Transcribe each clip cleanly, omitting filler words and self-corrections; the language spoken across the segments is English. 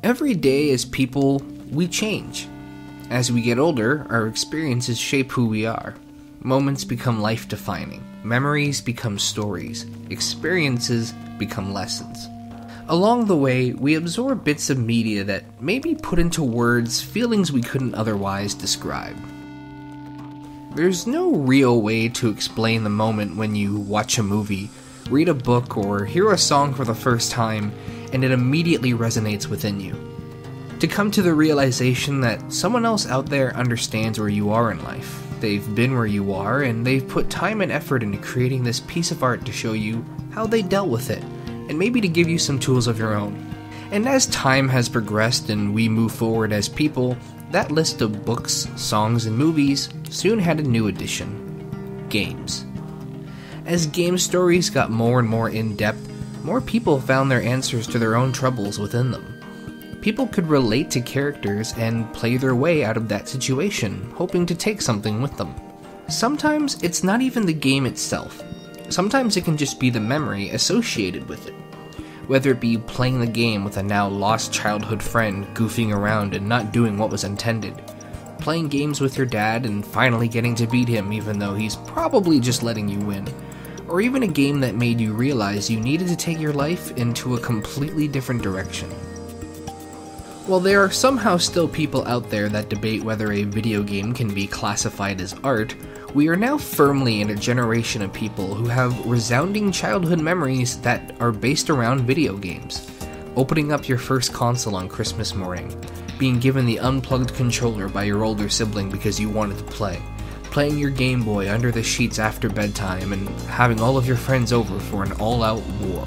Every day as people, we change. As we get older, our experiences shape who we are. Moments become life-defining. Memories become stories. Experiences become lessons. Along the way, we absorb bits of media that maybe put into words feelings we couldn't otherwise describe. There's no real way to explain the moment when you watch a movie, read a book, or hear a song for the first time, and it immediately resonates within you. To come to the realization that someone else out there understands where you are in life. They've been where you are, and they've put time and effort into creating this piece of art to show you how they dealt with it, and maybe to give you some tools of your own. And as time has progressed and we move forward as people, that list of books, songs, and movies soon had a new addition: games. As game stories got more and more in-depth, more people found their answers to their own troubles within them. People could relate to characters and play their way out of that situation, hoping to take something with them. Sometimes it's not even the game itself. Sometimes it can just be the memory associated with it. Whether it be playing the game with a now lost childhood friend goofing around and not doing what was intended. Playing games with your dad and finally getting to beat him even though he's probably just letting you win. Or even a game that made you realize you needed to take your life into a completely different direction. While there are somehow still people out there that debate whether a video game can be classified as art, we are now firmly in a generation of people who have resounding childhood memories that are based around video games. Opening up your first console on Christmas morning, being given the unplugged controller by your older sibling because you wanted to play, playing your Game Boy under the sheets after bedtime, and having all of your friends over for an all-out war.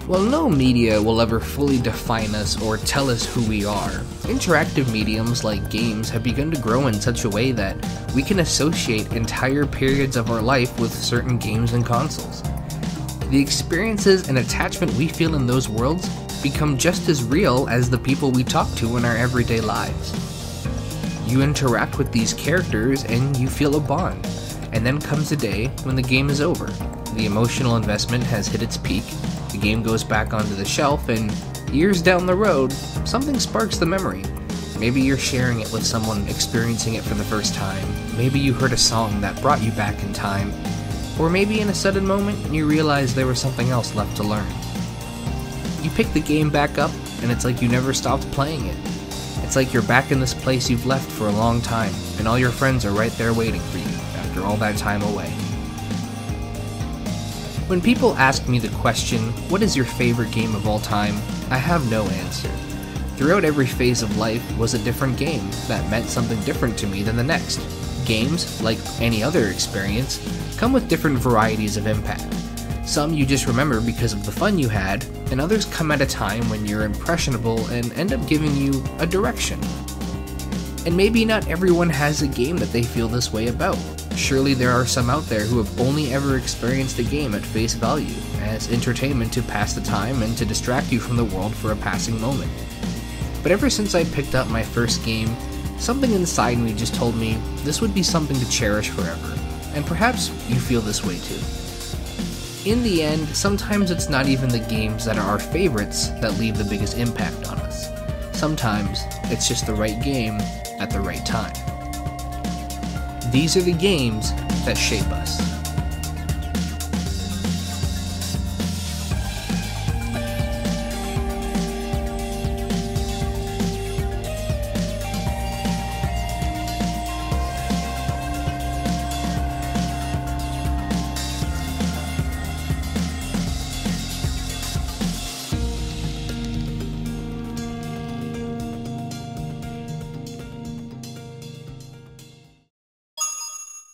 While no media will ever fully define us or tell us who we are, interactive mediums like games have begun to grow in such a way that we can associate entire periods of our life with certain games and consoles. The experiences and attachment we feel in those worlds become just as real as the people we talk to in our everyday lives. You interact with these characters and you feel a bond, and then comes a day when the game is over. The emotional investment has hit its peak, the game goes back onto the shelf, and years down the road, something sparks the memory. Maybe you're sharing it with someone experiencing it for the first time, maybe you heard a song that brought you back in time, or maybe in a sudden moment you realize there was something else left to learn. You pick the game back up, and it's like you never stopped playing it. It's like you're back in this place you've left for a long time, and all your friends are right there waiting for you after all that time away. When people ask me the question, what is your favorite game of all time, I have no answer. Throughout every phase of life was a different game that meant something different to me than the next. Games, like any other experience, come with different varieties of impact. Some you just remember because of the fun you had, and others come at a time when you're impressionable and end up giving you a direction. And maybe not everyone has a game that they feel this way about. Surely there are some out there who have only ever experienced a game at face value, as entertainment to pass the time and to distract you from the world for a passing moment. But ever since I picked up my first game, something inside me just told me this would be something to cherish forever, and perhaps you feel this way too. In the end, sometimes it's not even the games that are our favorites that leave the biggest impact on us. Sometimes it's just the right game at the right time. These are the games that shape us.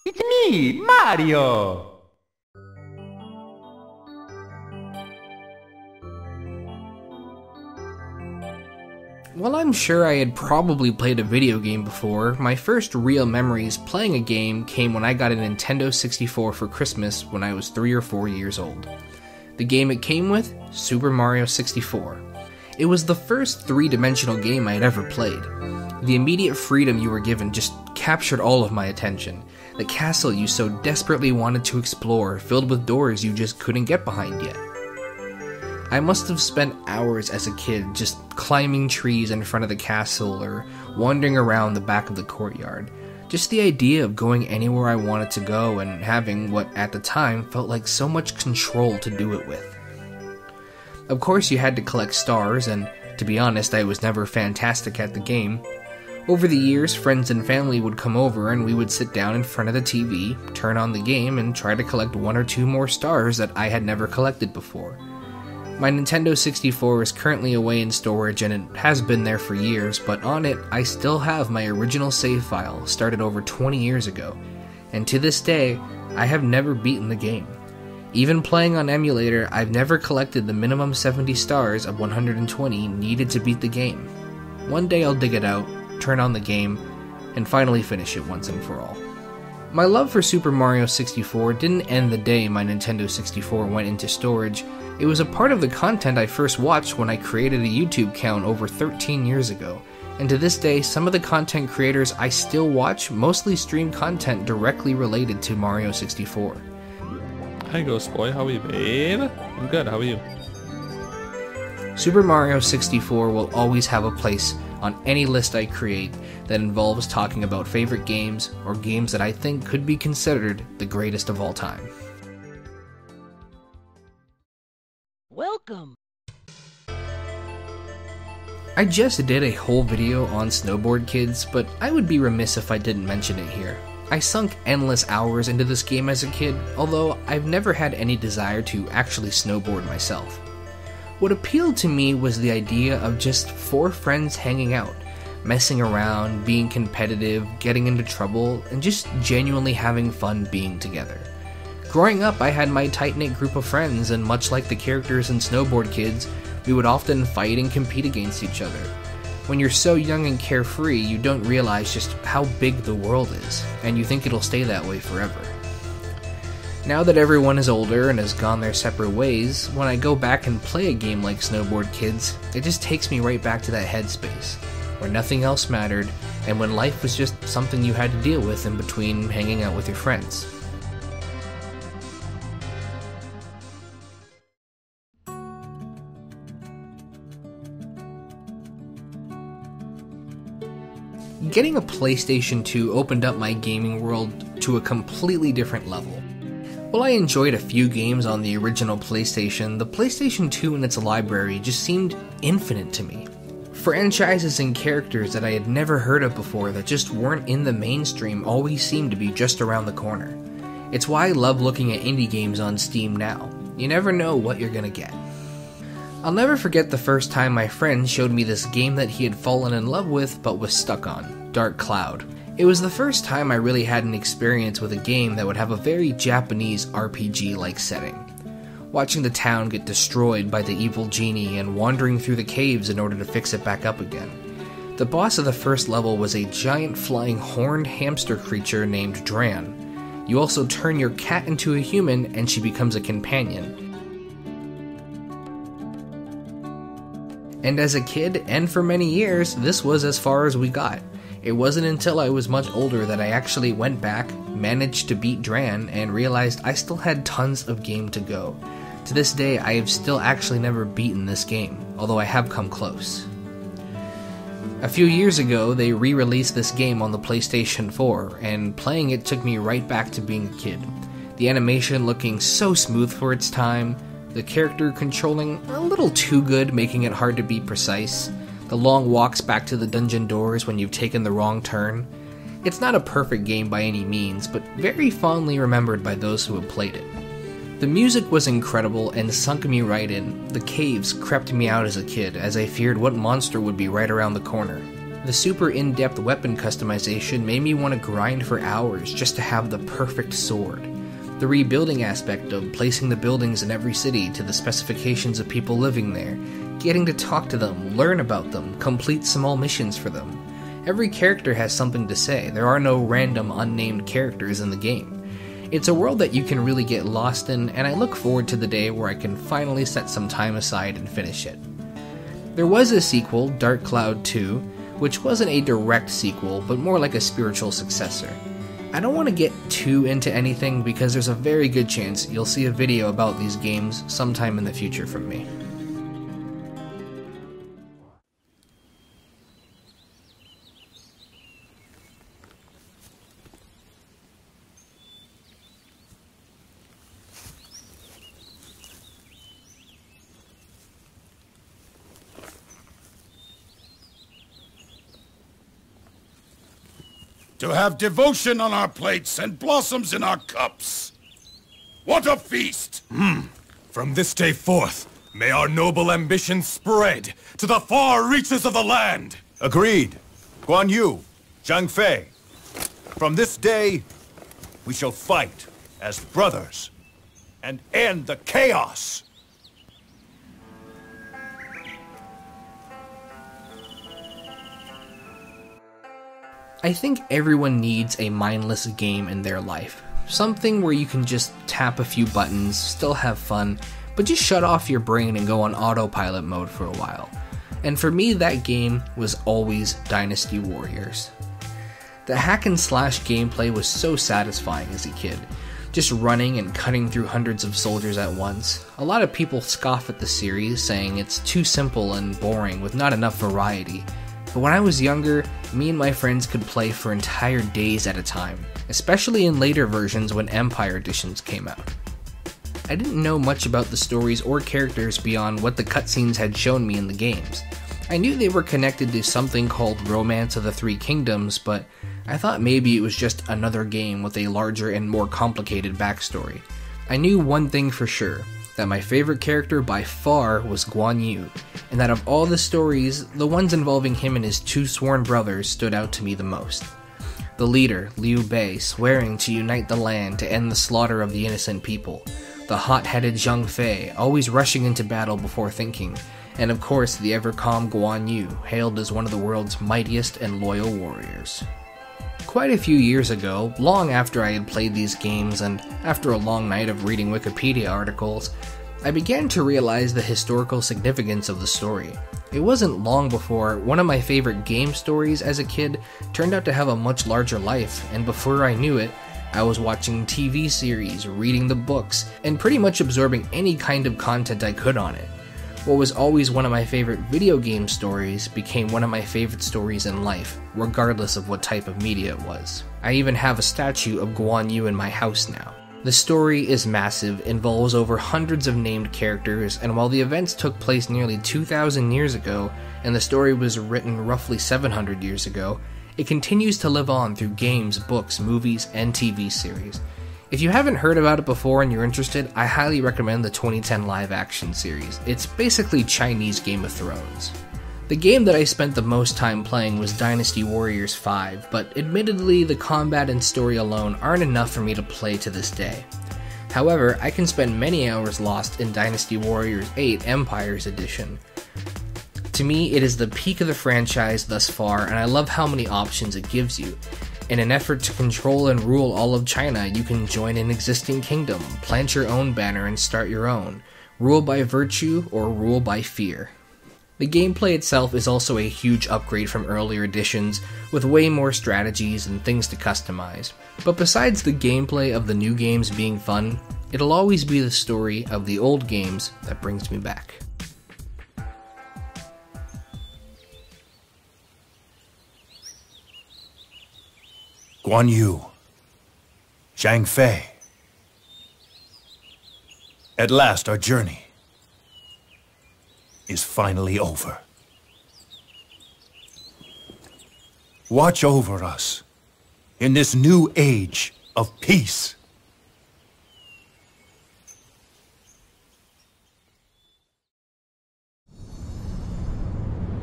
It's me, Mario! While I'm sure I had probably played a video game before, my first real memories playing a game came when I got a Nintendo 64 for Christmas when I was 3 or 4 years old. The game it came with? Super Mario 64. It was the first three-dimensional game I had ever played. The immediate freedom you were given just captured all of my attention. The castle you so desperately wanted to explore, filled with doors you just couldn't get behind yet. I must have spent hours as a kid just climbing trees in front of the castle or wandering around the back of the courtyard. Just the idea of going anywhere I wanted to go and having what at the time felt like so much control to do it with. Of course you had to collect stars, and to be honest, I was never fantastic at the game. Over the years, friends and family would come over and we would sit down in front of the TV, turn on the game, and try to collect 1 or 2 more stars that I had never collected before. My Nintendo 64 is currently away in storage and it has been there for years, but on it I still have my original save file started over 20 years ago, and to this day, I have never beaten the game. Even playing on emulator, I've never collected the minimum 70 stars of 120 needed to beat the game. One day I'll dig it out, turn on the game, and finally finish it once and for all. My love for Super Mario 64 didn't end the day my Nintendo 64 went into storage. It was a part of the content I first watched when I created a YouTube account over 13 years ago, and to this day, some of the content creators I still watch mostly stream content directly related to Mario 64. Hi Ghost Boy, how are you, babe? I'm good, how are you? Super Mario 64 will always have a place on any list I create that involves talking about favorite games or games that I think could be considered the greatest of all time. Welcome! I just did a whole video on Snowboard Kids, but I would be remiss if I didn't mention it here. I sunk endless hours into this game as a kid, although I've never had any desire to actually snowboard myself. What appealed to me was the idea of just 4 friends hanging out, messing around, being competitive, getting into trouble, and just genuinely having fun being together. Growing up, I had my tight-knit group of friends, and much like the characters in Snowboard Kids, we would often fight and compete against each other. When you're so young and carefree, you don't realize just how big the world is, and you think it'll stay that way forever. Now that everyone is older and has gone their separate ways, when I go back and play a game like Snowboard Kids, it just takes me right back to that headspace, where nothing else mattered, and when life was just something you had to deal with in between hanging out with your friends. Getting a PlayStation 2 opened up my gaming world to a completely different level. While I enjoyed a few games on the original PlayStation, the PlayStation 2 and its library just seemed infinite to me. Franchises and characters that I had never heard of before that just weren't in the mainstream always seemed to be just around the corner. It's why I love looking at indie games on Steam now. You never know what you're gonna get. I'll never forget the first time my friend showed me this game that he had fallen in love with but was stuck on, Dark Cloud. It was the first time I really had an experience with a game that would have a very Japanese RPG-like setting. Watching the town get destroyed by the evil genie and wandering through the caves in order to fix it back up again. The boss of the first level was a giant flying horned hamster creature named Dran. You also turn your cat into a human and she becomes a companion. And as a kid, and for many years, this was as far as we got. It wasn't until I was much older that I actually went back, managed to beat Dran, and realized I still had tons of game to go. To this day, I have still actually never beaten this game, although I have come close. A few years ago, they re-released this game on the PlayStation 4, and playing it took me right back to being a kid. The animation looking so smooth for its time, the character controlling a little too good, making it hard to be precise, the long walks back to the dungeon doors when you've taken the wrong turn. It's not a perfect game by any means, but very fondly remembered by those who have played it. The music was incredible and sunk me right in. The caves crept me out as a kid, as I feared what monster would be right around the corner. The super in-depth weapon customization made me want to grind for hours just to have the perfect sword. The rebuilding aspect of placing the buildings in every city to the specifications of people living there, getting to talk to them, learn about them, complete small missions for them. Every character has something to say. There are no random unnamed characters in the game. It's a world that you can really get lost in, and I look forward to the day where I can finally set some time aside and finish it. There was a sequel, Dark Cloud 2, which wasn't a direct sequel, but more like a spiritual successor. I don't want to get too into anything because there's a very good chance you'll see a video about these games sometime in the future from me. to have devotion on our plates and blossoms in our cups. What a feast! From this day forth, may our noble ambitions spread to the far reaches of the land. Agreed. Guan Yu, Zhang Fei. From this day, we shall fight as brothers and end the chaos. I think everyone needs a mindless game in their life. Something where you can just tap a few buttons, still have fun, but just shut off your brain and go on autopilot mode for a while. And for me, that game was always Dynasty Warriors. The hack and slash gameplay was so satisfying as a kid, just running and cutting through hundreds of soldiers at once. A lot of people scoff at the series, saying it's too simple and boring with not enough variety. But when I was younger, me and my friends could play for entire days at a time, especially in later versions when Empire editions came out. I didn't know much about the stories or characters beyond what the cutscenes had shown me in the games. I knew they were connected to something called Romance of the Three Kingdoms, but I thought maybe it was just another game with a larger and more complicated backstory. I knew one thing for sure, that my favorite character by far was Guan Yu, and that of all the stories, the ones involving him and his two sworn brothers stood out to me the most. The leader, Liu Bei, swearing to unite the land to end the slaughter of the innocent people. The hot-headed Zhang Fei, always rushing into battle before thinking. And of course, the ever-calm Guan Yu, hailed as one of the world's mightiest and loyal warriors. Quite a few years ago, long after I had played these games and after a long night of reading Wikipedia articles, I began to realize the historical significance of the story. It wasn't long before one of my favorite game stories as a kid turned out to have a much larger life, and before I knew it, I was watching TV series, reading the books, and pretty much absorbing any kind of content I could on it. What was always one of my favorite video game stories became one of my favorite stories in life, regardless of what type of media it was. I even have a statue of Guan Yu in my house now. The story is massive, involves over hundreds of named characters, and while the events took place nearly 2,000 years ago, and the story was written roughly 700 years ago, it continues to live on through games, books, movies, and TV series. If you haven't heard about it before and you're interested, I highly recommend the 2010 live-action series. It's basically Chinese Game of Thrones. The game that I spent the most time playing was Dynasty Warriors 5, but admittedly the combat and story alone aren't enough for me to play to this day. However, I can spend many hours lost in Dynasty Warriors 8 Empires Edition. To me, it is the peak of the franchise thus far, and I love how many options it gives you. In an effort to control and rule all of China, you can join an existing kingdom, plant your own banner and start your own, rule by virtue or rule by fear. The gameplay itself is also a huge upgrade from earlier editions, with way more strategies and things to customize. But besides the gameplay of the new games being fun, it'll always be the story of the old games that brings me back. Guan Yu, Zhang Fei. At last our journey is finally over. Watch over us in this new age of peace.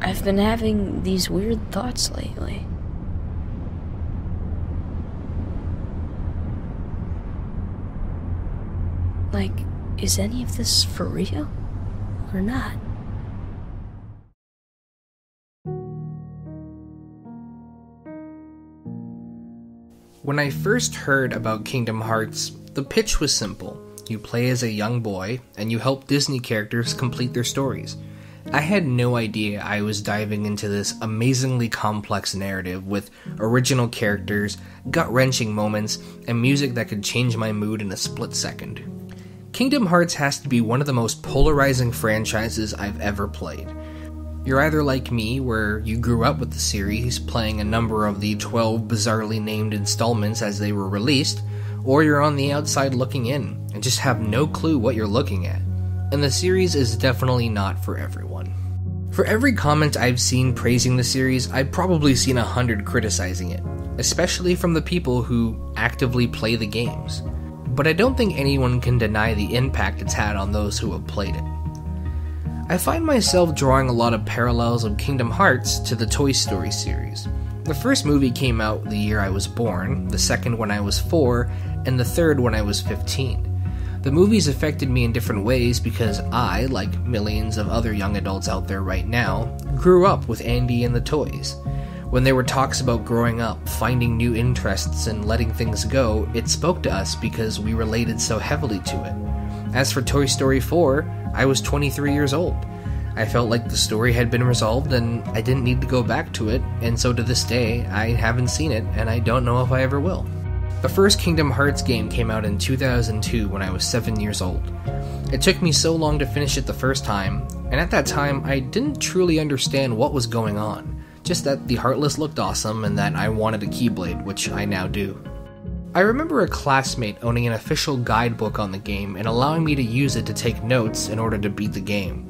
I've been having these weird thoughts lately. Like, is any of this for real? Or not? When I first heard about Kingdom Hearts, the pitch was simple. You play as a young boy, and you help Disney characters complete their stories. I had no idea I was diving into this amazingly complex narrative with original characters, gut-wrenching moments, and music that could change my mood in a split second. Kingdom Hearts has to be one of the most polarizing franchises I've ever played. You're either like me, where you grew up with the series, playing a number of the 12 bizarrely named installments as they were released, or you're on the outside looking in, and just have no clue what you're looking at. And the series is definitely not for everyone. For every comment I've seen praising the series, I've probably seen 100 criticizing it. especially from the people who actively play the games. But I don't think anyone can deny the impact it's had on those who have played it. I find myself drawing a lot of parallels of Kingdom Hearts to the Toy Story series. The first movie came out the year I was born, the second when I was 4, and the third when I was 15. The movies affected me in different ways because I, like millions of other young adults out there right now, grew up with Andy and the toys. When there were talks about growing up, finding new interests, and letting things go, it spoke to us because we related so heavily to it. As for Toy Story 4, I was 23 years old. I felt like the story had been resolved and I didn't need to go back to it, and so to this day, I haven't seen it and I don't know if I ever will. The first Kingdom Hearts game came out in 2002 when I was 7 years old. It took me so long to finish it the first time, and at that time I didn't truly understand what was going on, just that the Heartless looked awesome and that I wanted a Keyblade, which I now do. I remember a classmate owning an official guidebook on the game and allowing me to use it to take notes in order to beat the game.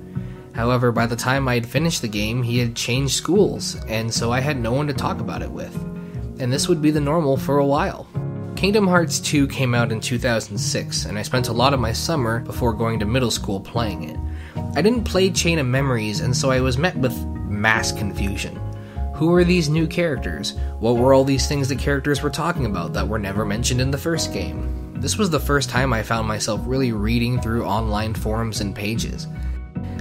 However, by the time I had finished the game, he had changed schools, and so I had no one to talk about it with. And this would be the normal for a while. Kingdom Hearts 2 came out in 2006, and I spent a lot of my summer before going to middle school playing it. I didn't play Chain of Memories, and so I was met with mass confusion. Who are these new characters? What were all these things the characters were talking about that were never mentioned in the first game? This was the first time I found myself really reading through online forums and pages.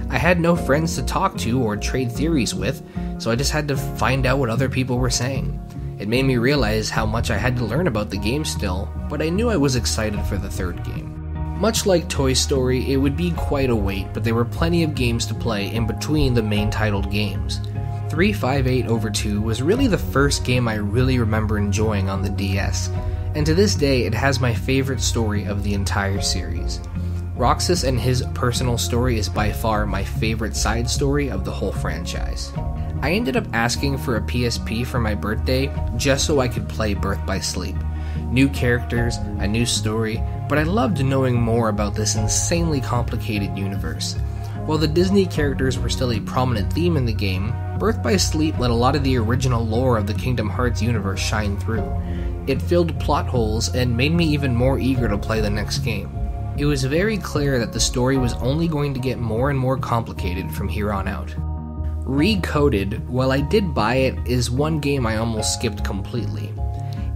I had no friends to talk to or trade theories with, so I just had to find out what other people were saying. It made me realize how much I had to learn about the game still, but I knew I was excited for the third game. Much like Toy Story, it would be quite a wait, but there were plenty of games to play in between the main titled games. 358/2 was really the first game I really remember enjoying on the DS, and to this day it has my favorite story of the entire series. Roxas and his personal story is by far my favorite side story of the whole franchise. I ended up asking for a PSP for my birthday just so I could play Birth by Sleep. New characters, a new story, but I loved knowing more about this insanely complicated universe. While the Disney characters were still a prominent theme in the game, Birth by Sleep let a lot of the original lore of the Kingdom Hearts universe shine through. It filled plot holes and made me even more eager to play the next game. It was very clear that the story was only going to get more and more complicated from here on out. Recoded, while I did buy it, is one game I almost skipped completely.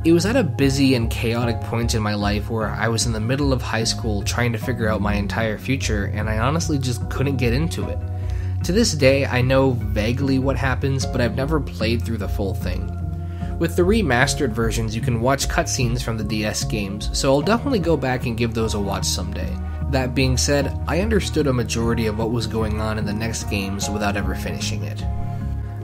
It was at a busy and chaotic point in my life where I was in the middle of high school trying to figure out my entire future, and I honestly just couldn't get into it. To this day, I know vaguely what happens, but I've never played through the full thing. With the remastered versions, you can watch cutscenes from the DS games, so I'll definitely go back and give those a watch someday. That being said, I understood a majority of what was going on in the next games without ever finishing it.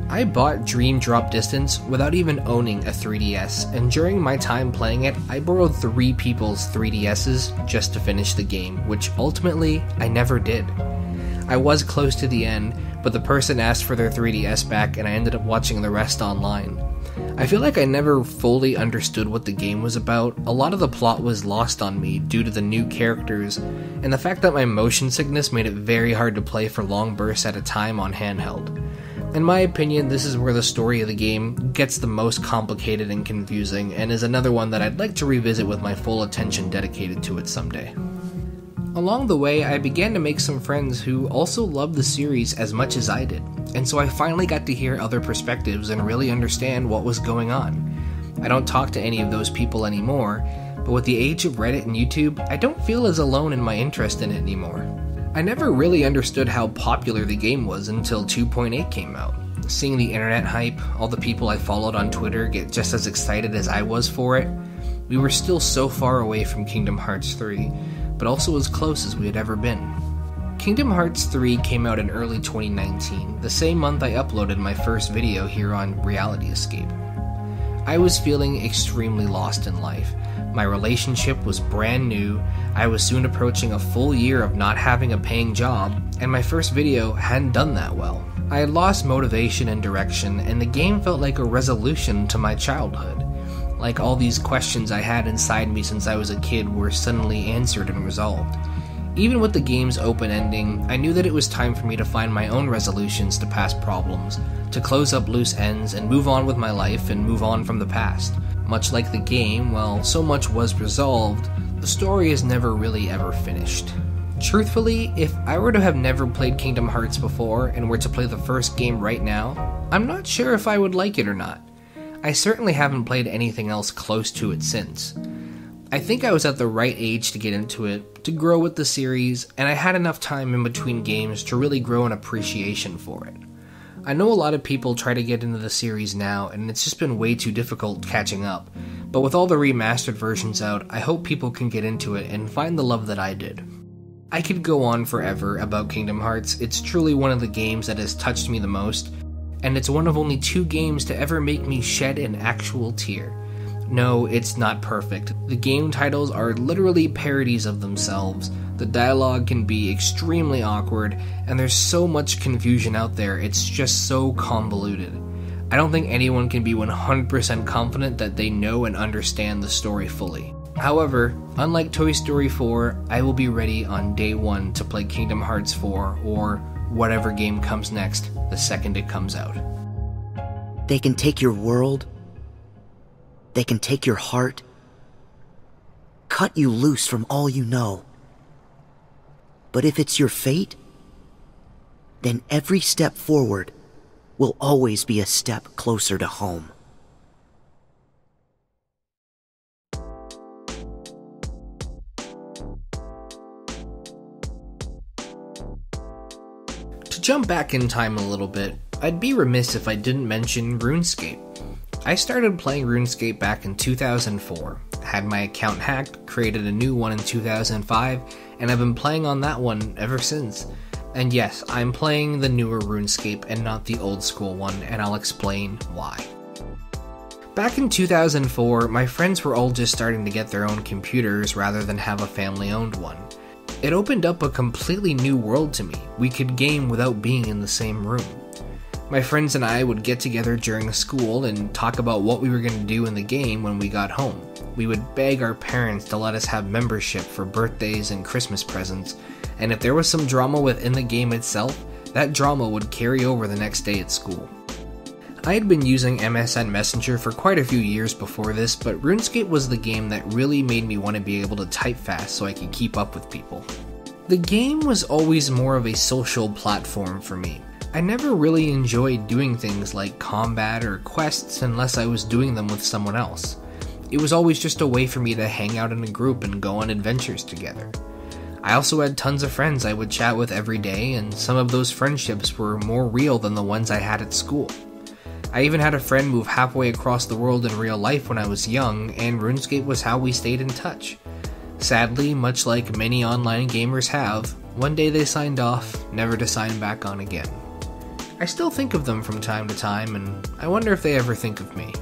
I bought Dream Drop Distance without even owning a 3DS, and during my time playing it, I borrowed 3 people's 3DSs just to finish the game, which ultimately, I never did. I was close to the end, but the person asked for their 3DS back and I ended up watching the rest online. I feel like I never fully understood what the game was about. A lot of the plot was lost on me due to the new characters, and the fact that my motion sickness made it very hard to play for long bursts at a time on handheld. In my opinion, this is where the story of the game gets the most complicated and confusing, and is another one that I'd like to revisit with my full attention dedicated to it someday. Along the way, I began to make some friends who also loved the series as much as I did, and so I finally got to hear other perspectives and really understand what was going on. I don't talk to any of those people anymore, but with the age of Reddit and YouTube, I don't feel as alone in my interest in it anymore. I never really understood how popular the game was until 2.8 came out. Seeing the internet hype, all the people I followed on Twitter get just as excited as I was for it, we were still so far away from Kingdom Hearts 3, but also as close as we had ever been. Kingdom Hearts 3 came out in early 2019, the same month I uploaded my first video here on Reality Escape. I was feeling extremely lost in life. My relationship was brand new, I was soon approaching a full year of not having a paying job, and my first video hadn't done that well. I had lost motivation and direction, and the game felt like a resolution to my childhood. Like all these questions I had inside me since I was a kid were suddenly answered and resolved. Even with the game's open ending, I knew that it was time for me to find my own resolutions to past problems, to close up loose ends and move on with my life and move on from the past. Much like the game, while so much was resolved, the story is never really ever finished. Truthfully, if I were to have never played Kingdom Hearts before and were to play the first game right now, I'm not sure if I would like it or not. I certainly haven't played anything else close to it since. I think I was at the right age to get into it, to grow with the series, and I had enough time in between games to really grow an appreciation for it. I know a lot of people try to get into the series now, and it's just been way too difficult catching up, but with all the remastered versions out, I hope people can get into it and find the love that I did. I could go on forever about Kingdom Hearts. It's truly one of the games that has touched me the most, and it's one of only 2 games to ever make me shed an actual tear. No, it's not perfect. The game titles are literally parodies of themselves. The dialogue can be extremely awkward, and there's so much confusion out there, it's just so convoluted. I don't think anyone can be 100% confident that they know and understand the story fully. However, unlike Toy Story 4, I will be ready on day 1 to play Kingdom Hearts 4, or whatever game comes next the second it comes out. They can take your world. They can take your heart. Cut you loose from all you know. But if it's your fate, then every step forward will always be a step closer to home. To jump back in time a little bit, I'd be remiss if I didn't mention RuneScape. I started playing RuneScape back in 2004, had my account hacked, created a new one in 2005, and I've been playing on that one ever since. And yes, I'm playing the newer RuneScape and not the old school one, and I'll explain why. Back in 2004, my friends were all just starting to get their own computers rather than have a family-owned one. It opened up a completely new world to me. We could game without being in the same room. My friends and I would get together during school and talk about what we were going to do in the game when we got home. We would beg our parents to let us have membership for birthdays and Christmas presents, and if there was some drama within the game itself, that drama would carry over the next day at school. I had been using MSN Messenger for quite a few years before this, but RuneScape was the game that really made me want to be able to type fast so I could keep up with people. The game was always more of a social platform for me. I never really enjoyed doing things like combat or quests unless I was doing them with someone else. It was always just a way for me to hang out in a group and go on adventures together. I also had tons of friends I would chat with every day, and some of those friendships were more real than the ones I had at school. I even had a friend move halfway across the world in real life when I was young, and RuneScape was how we stayed in touch. Sadly, much like many online gamers have, one day they signed off, never to sign back on again. I still think of them from time to time, and I wonder if they ever think of me.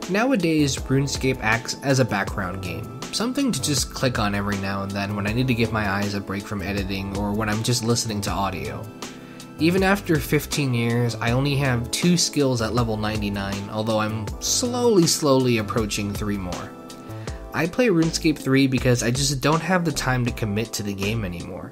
Nowadays, RuneScape acts as a background game, something to just click on every now and then when I need to give my eyes a break from editing or when I'm just listening to audio. Even after 15 years, I only have 2 skills at level 99, although I'm slowly approaching 3 more. I play RuneScape 3 because I just don't have the time to commit to the game anymore.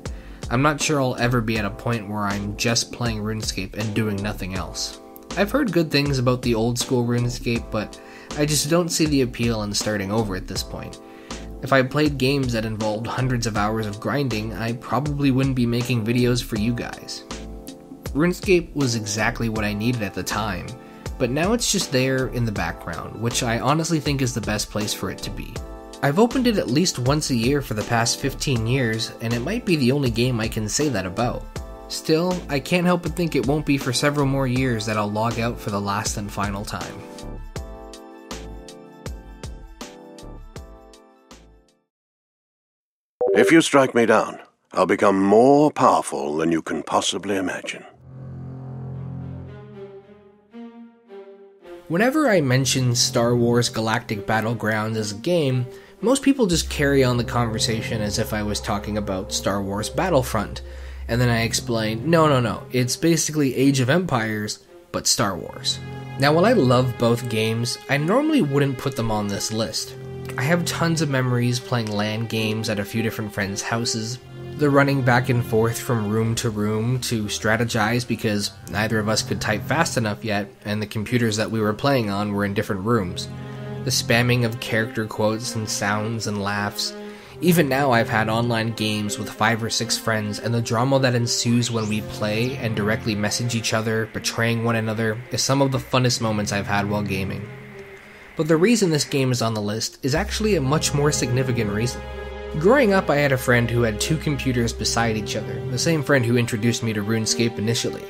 I'm not sure I'll ever be at a point where I'm just playing RuneScape and doing nothing else. I've heard good things about the old school RuneScape, but I just don't see the appeal in starting over at this point. If I played games that involved hundreds of hours of grinding, I probably wouldn't be making videos for you guys. RuneScape was exactly what I needed at the time, but now it's just there in the background, which I honestly think is the best place for it to be. I've opened it at least once a year for the past 15 years, and it might be the only game I can say that about. Still, I can't help but think it won't be for several more years that I'll log out for the last and final time. If you strike me down, I'll become more powerful than you can possibly imagine. Whenever I mention Star Wars Galactic Battlegrounds as a game, most people just carry on the conversation as if I was talking about Star Wars Battlefront, and then I explain, no, it's basically Age of Empires, but Star Wars. Now, while I love both games, I normally wouldn't put them on this list. I have tons of memories playing LAN games at a few different friends' houses, the running back and forth from room to strategize because neither of us could type fast enough yet, and the computers that we were playing on were in different rooms. The spamming of character quotes and sounds and laughs. Even now I've had online games with 5 or 6 friends, and the drama that ensues when we play and directly message each other, betraying one another, is some of the funnest moments I've had while gaming. But the reason this game is on the list is actually a much more significant reason. Growing up, I had a friend who had 2 computers beside each other, the same friend who introduced me to RuneScape initially.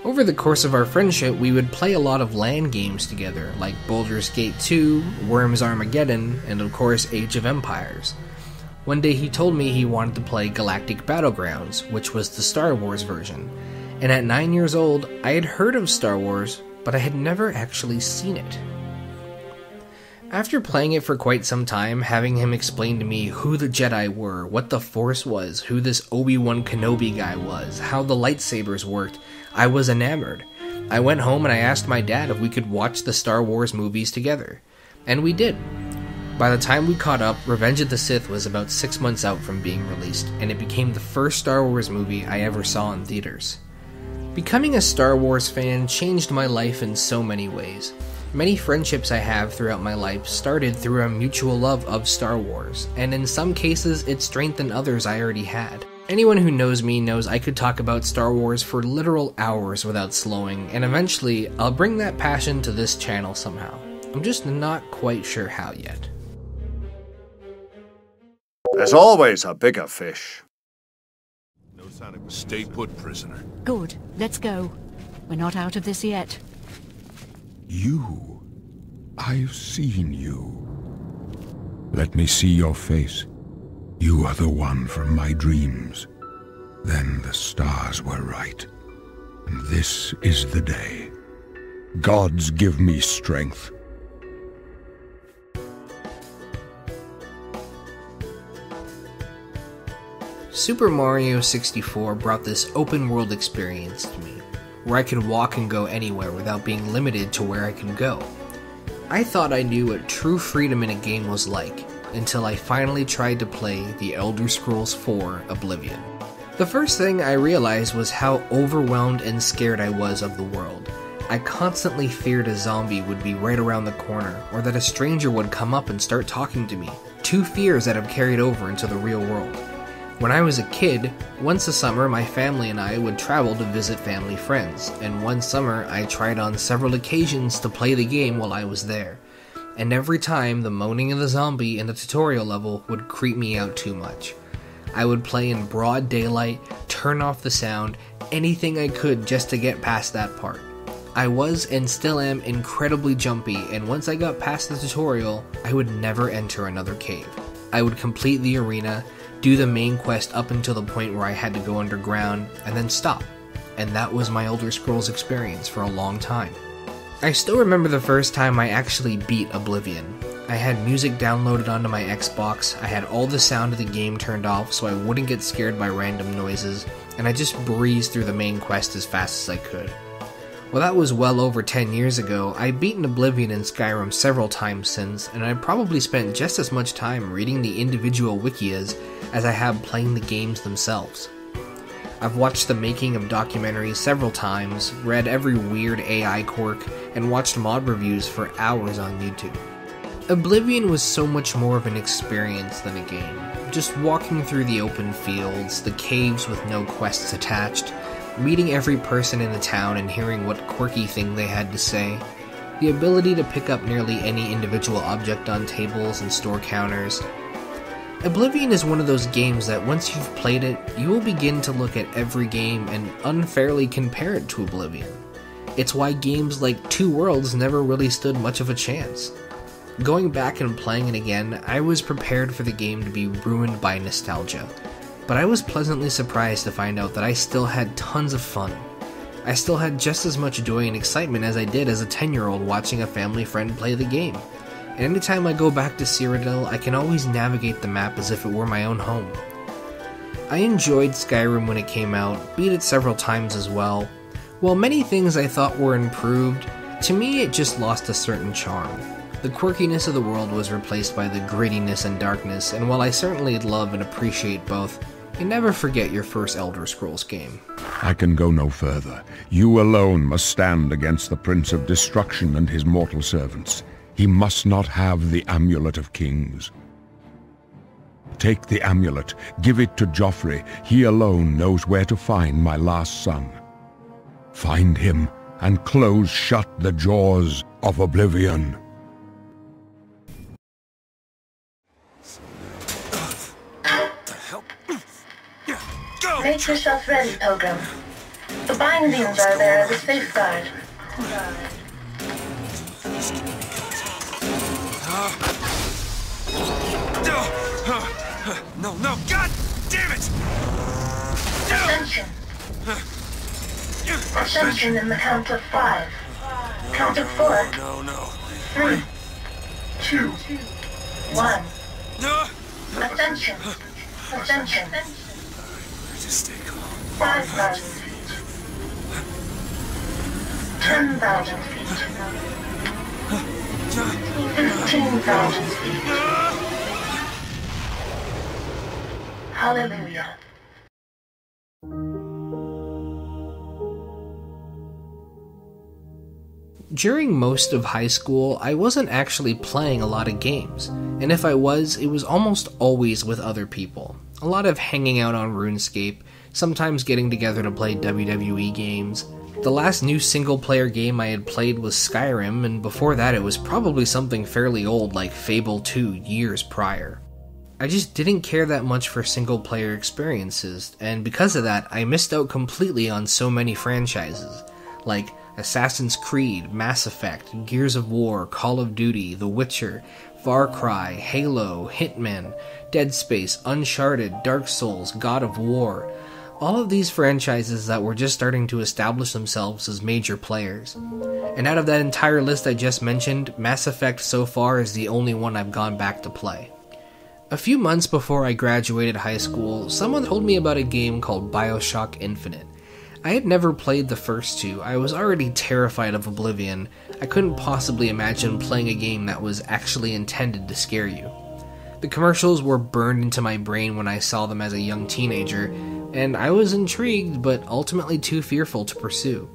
Over the course of our friendship, we would play a lot of LAN games together, like Baldur's Gate 2, Worms Armageddon, and of course Age of Empires. One day he told me he wanted to play Galactic Battlegrounds, which was the Star Wars version, and at 9 years old, I had heard of Star Wars, but I had never actually seen it. After playing it for quite some time, having him explain to me who the Jedi were, what the Force was, who this Obi-Wan Kenobi guy was, how the lightsabers worked, I was enamored. I went home and I asked my dad if we could watch the Star Wars movies together, and we did. By the time we caught up, Revenge of the Sith was about 6 months out from being released, and it became the first Star Wars movie I ever saw in theaters. Becoming a Star Wars fan changed my life in so many ways. Many friendships I have throughout my life started through a mutual love of Star Wars, and in some cases it strengthened others I already had. Anyone who knows me knows I could talk about Star Wars for literal hours without slowing, and eventually I'll bring that passion to this channel somehow. I'm just not quite sure how yet. There's always a bigger fish. Stay put, prisoner. Good. Let's go. We're not out of this yet. You. I've seen you. Let me see your face. You are the one from my dreams. Then the stars were right. And this is the day. Gods give me strength. Super Mario 64 brought this open world experience to me, where I could walk and go anywhere without being limited to where I could go. I thought I knew what true freedom in a game was like, until I finally tried to play The Elder Scrolls IV: Oblivion. The first thing I realized was how overwhelmed and scared I was of the world. I constantly feared a zombie would be right around the corner, or that a stranger would come up and start talking to me. 2 fears that have carried over into the real world. When I was a kid, once a summer my family and I would travel to visit family friends, and one summer I tried on several occasions to play the game while I was there. And every time the moaning of the zombie in the tutorial level would creep me out too much. I would play in broad daylight, turn off the sound, anything I could just to get past that part. I was and still am incredibly jumpy, and once I got past the tutorial, I would never enter another cave. I would complete the arena, do the main quest up until the point where I had to go underground, and then stop. And that was my Elder Scrolls experience for a long time. I still remember the first time I actually beat Oblivion. I had music downloaded onto my Xbox, I had all the sound of the game turned off so I wouldn't get scared by random noises, and I just breezed through the main quest as fast as I could. Well, that was well over 10 years ago. I've beaten Oblivion and Skyrim several times since, and I've probably spent just as much time reading the individual wikias as I have playing the games themselves. I've watched the making of documentaries several times, read every weird AI quirk, and watched mod reviews for hours on YouTube. Oblivion was so much more of an experience than a game. Just walking through the open fields, the caves with no quests attached, meeting every person in the town and hearing what quirky thing they had to say, the ability to pick up nearly any individual object on tables and store counters. Oblivion is one of those games that once you've played it, you will begin to look at every game and unfairly compare it to Oblivion. It's why games like Two Worlds never really stood much of a chance. Going back and playing it again, I was prepared for the game to be ruined by nostalgia. But I was pleasantly surprised to find out that I still had tons of fun. I still had just as much joy and excitement as I did as a 10-year-old watching a family friend play the game. And anytime I go back to Cyrodiil, I can always navigate the map as if it were my own home. I enjoyed Skyrim when it came out, beat it several times as well. While many things I thought were improved, to me it just lost a certain charm. The quirkiness of the world was replaced by the grittiness and darkness, and while I certainly love and appreciate both, you never forget your first Elder Scrolls game. I can go no further. You alone must stand against the Prince of Destruction and his mortal servants. He must not have the Amulet of Kings. Take the amulet, give it to Joffrey. He alone knows where to find my last son. Find him and close shut the jaws of oblivion. Make yourself ready, Pilgrim. The bindings are there as a safeguard. No, God damn it! Ascension. Ascension in the count of 5. Count of 4. No. 3, 2, 1. Ascension. Ascension. Just stay calm. 5,000 feet. 10,000 feet. 15,000 feet. Hallelujah. During most of high school, I wasn't actually playing a lot of games, and if I was, it was almost always with other people. A lot of hanging out on RuneScape, sometimes getting together to play WWE games. The last new single-player game I had played was Skyrim, and before that it was probably something fairly old like Fable 2 years prior. I just didn't care that much for single-player experiences, and because of that, I missed out completely on so many franchises, like Assassin's Creed, Mass Effect, Gears of War, Call of Duty, The Witcher, Far Cry, Halo, Hitman, Dead Space, Uncharted, Dark Souls, God of War. All of these franchises that were just starting to establish themselves as major players. And out of that entire list I just mentioned, Mass Effect so far is the only one I've gone back to play. A few months before I graduated high school, someone told me about a game called BioShock Infinite. I had never played the first two. I was already terrified of Oblivion. I couldn't possibly imagine playing a game that was actually intended to scare you. The commercials were burned into my brain when I saw them as a young teenager, and I was intrigued but ultimately too fearful to pursue.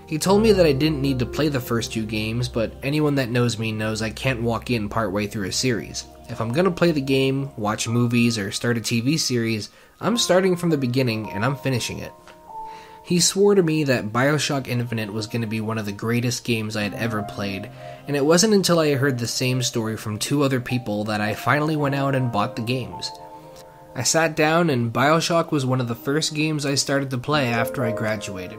He told me that I didn't need to play the first two games, but anyone that knows me knows I can't walk in partway through a series. If I'm gonna play the game, watch movies, or start a TV series, I'm starting from the beginning and I'm finishing it. He swore to me that BioShock Infinite was going to be one of the greatest games I had ever played, and it wasn't until I heard the same story from two other people that I finally went out and bought the games. I sat down and BioShock was one of the first games I started to play after I graduated.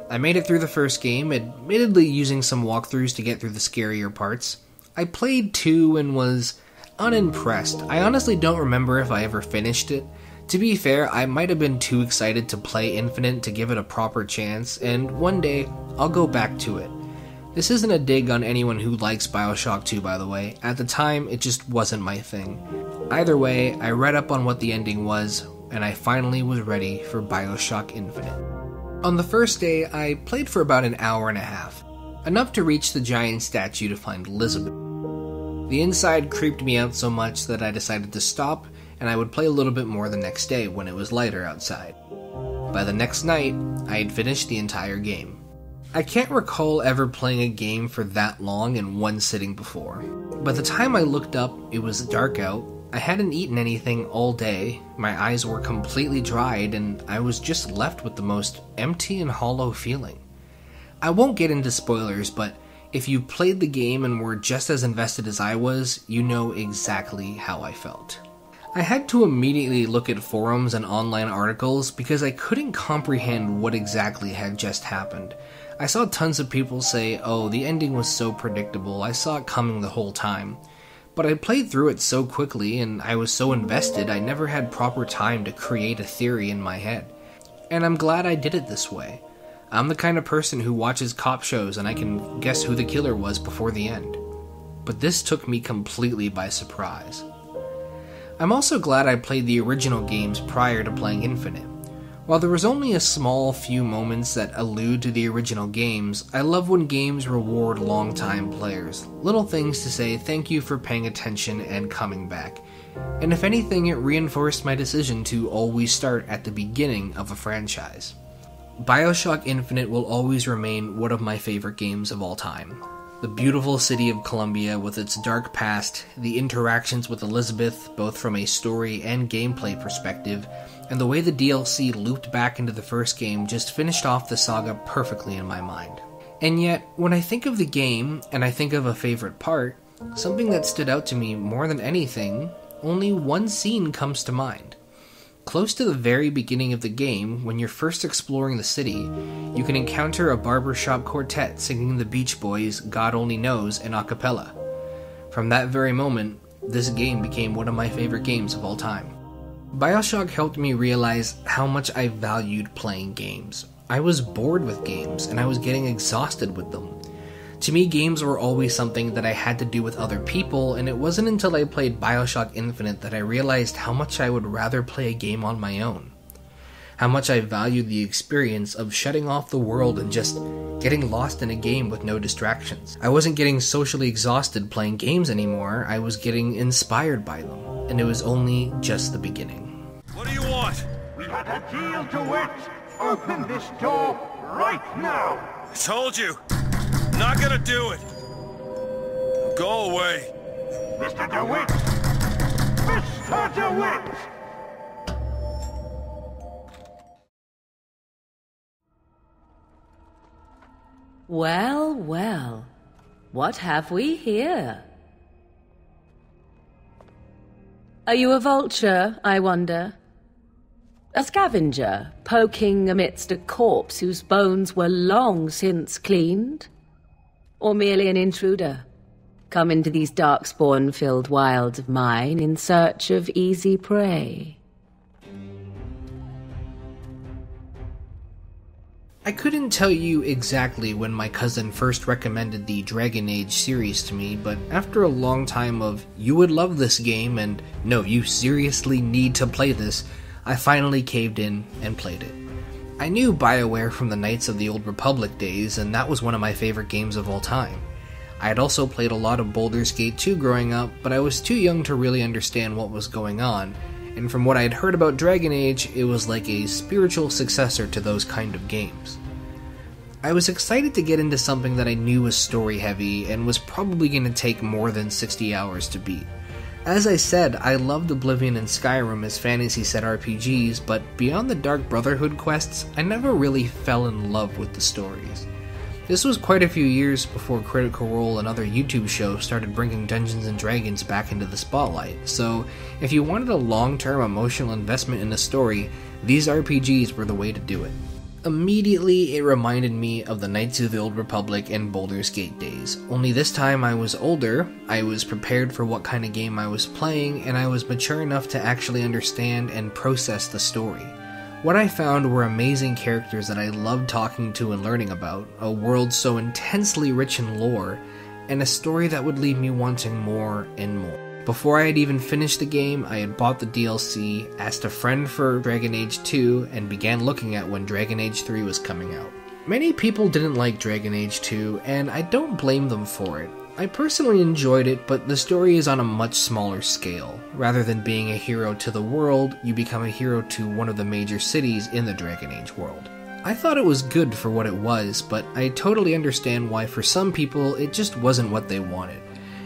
I made it through the first game, admittedly using some walkthroughs to get through the scarier parts. I played 2 and was unimpressed. I honestly don't remember if I ever finished it. To be fair, I might have been too excited to play Infinite to give it a proper chance, and one day, I'll go back to it. This isn't a dig on anyone who likes BioShock 2, by the way. At the time, it just wasn't my thing. Either way, I read up on what the ending was, and I finally was ready for BioShock Infinite. On the first day, I played for about an hour and a half, enough to reach the giant statue to find Elizabeth. The inside creeped me out so much that I decided to stop, and I would play a little bit more the next day when it was lighter outside. By the next night, I had finished the entire game. I can't recall ever playing a game for that long in one sitting before. By the time I looked up, it was dark out, I hadn't eaten anything all day, my eyes were completely dried, and I was just left with the most empty and hollow feeling. I won't get into spoilers, but if you played the game and were just as invested as I was, you know exactly how I felt. I had to immediately look at forums and online articles because I couldn't comprehend what exactly had just happened. I saw tons of people say, oh, the ending was so predictable, I saw it coming the whole time. But I played through it so quickly and I was so invested I never had proper time to create a theory in my head. And I'm glad I did it this way. I'm the kind of person who watches cop shows and I can guess who the killer was before the end. But this took me completely by surprise. I'm also glad I played the original games prior to playing Infinite. While there was only a small few moments that allude to the original games, I love when games reward long-time players. Little things to say thank you for paying attention and coming back. And if anything, it reinforced my decision to always start at the beginning of a franchise. BioShock Infinite will always remain one of my favorite games of all time. The beautiful city of Columbia with its dark past, the interactions with Elizabeth, both from a story and gameplay perspective, and the way the DLC looped back into the first game just finished off the saga perfectly in my mind. And yet, when I think of the game, and I think of a favorite part, something that stood out to me more than anything, only one scene comes to mind. Close to the very beginning of the game, when you're first exploring the city, you can encounter a barbershop quartet singing the Beach Boys' God Only Knows in a cappella. From that very moment, this game became one of my favorite games of all time. BioShock helped me realize how much I valued playing games. I was bored with games, and I was getting exhausted with them. To me, games were always something that I had to do with other people, and it wasn't until I played BioShock Infinite that I realized how much I would rather play a game on my own. How much I valued the experience of shutting off the world and just getting lost in a game with no distractions. I wasn't getting socially exhausted playing games anymore, I was getting inspired by them, and it was only just the beginning. What do you want? We got a deal to it! Open this door right now! I told you! Not gonna do it! Go away! Mr. DeWitt! Mr. DeWitt! Well, well. What have we here? Are you a vulture, I wonder? A scavenger, poking amidst a corpse whose bones were long since cleaned? Or merely an intruder, come into these darkspawn-filled wilds of mine in search of easy prey? I couldn't tell you exactly when my cousin first recommended the Dragon Age series to me, but after a long time of, you would love this game, and no, you seriously need to play this, I finally caved in and played it. I knew BioWare from the Knights of the Old Republic days, and that was one of my favorite games of all time. I had also played a lot of Baldur's Gate 2 growing up, but I was too young to really understand what was going on, and from what I had heard about Dragon Age, it was like a spiritual successor to those kind of games. I was excited to get into something that I knew was story heavy and was probably going to take more than 60 hours to beat. As I said, I loved Oblivion and Skyrim as fantasy set RPGs, but beyond the Dark Brotherhood quests, I never really fell in love with the stories. This was quite a few years before Critical Role and other YouTube shows started bringing Dungeons & Dragons back into the spotlight, so if you wanted a long-term emotional investment in a story, these RPGs were the way to do it. Immediately, it reminded me of the Knights of the Old Republic and Baldur's Gate days, only this time I was older, I was prepared for what kind of game I was playing, and I was mature enough to actually understand and process the story. What I found were amazing characters that I loved talking to and learning about, a world so intensely rich in lore, and a story that would leave me wanting more and more. Before I had even finished the game, I had bought the DLC, asked a friend for Dragon Age 2, and began looking at when Dragon Age 3 was coming out. Many people didn't like Dragon Age 2, and I don't blame them for it. I personally enjoyed it, but the story is on a much smaller scale. Rather than being a hero to the world, you become a hero to one of the major cities in the Dragon Age world. I thought it was good for what it was, but I totally understand why for some people it just wasn't what they wanted.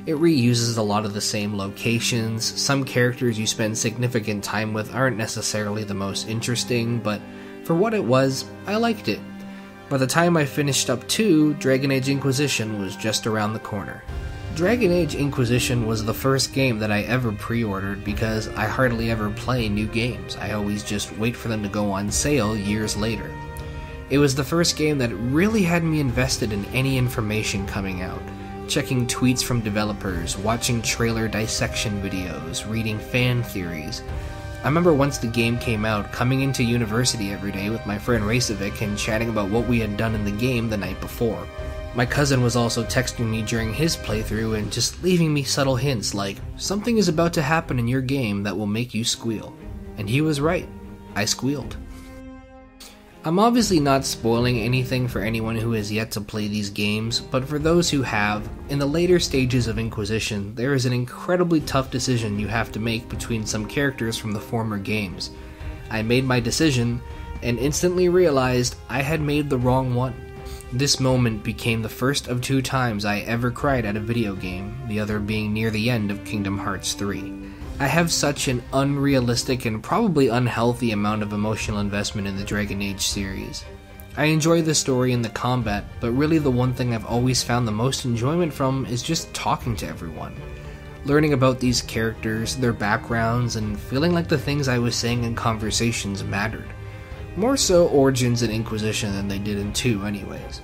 It reuses a lot of the same locations, some characters you spend significant time with aren't necessarily the most interesting, but for what it was, I liked it. By the time I finished up 2, Dragon Age Inquisition was just around the corner. Dragon Age Inquisition was the first game that I ever pre-ordered because I hardly ever play new games, I always just wait for them to go on sale years later. It was the first game that really had me invested in any information coming out. Checking tweets from developers, watching trailer dissection videos, reading fan theories. I remember once the game came out, coming into university every day with my friend Racevic and chatting about what we had done in the game the night before. My cousin was also texting me during his playthrough and just leaving me subtle hints like, something is about to happen in your game that will make you squeal. And he was right. I squealed. I'm obviously not spoiling anything for anyone who has yet to play these games, but for those who have, in the later stages of Inquisition, there is an incredibly tough decision you have to make between some characters from the former games. I made my decision, and instantly realized I had made the wrong one. This moment became the first of 2 times I ever cried at a video game, the other being near the end of Kingdom Hearts 3. I have such an unrealistic and probably unhealthy amount of emotional investment in the Dragon Age series. I enjoy the story and the combat, but really the one thing I've always found the most enjoyment from is just talking to everyone. Learning about these characters, their backgrounds, and feeling like the things I was saying in conversations mattered. More so Origins and Inquisition than they did in 2 anyways.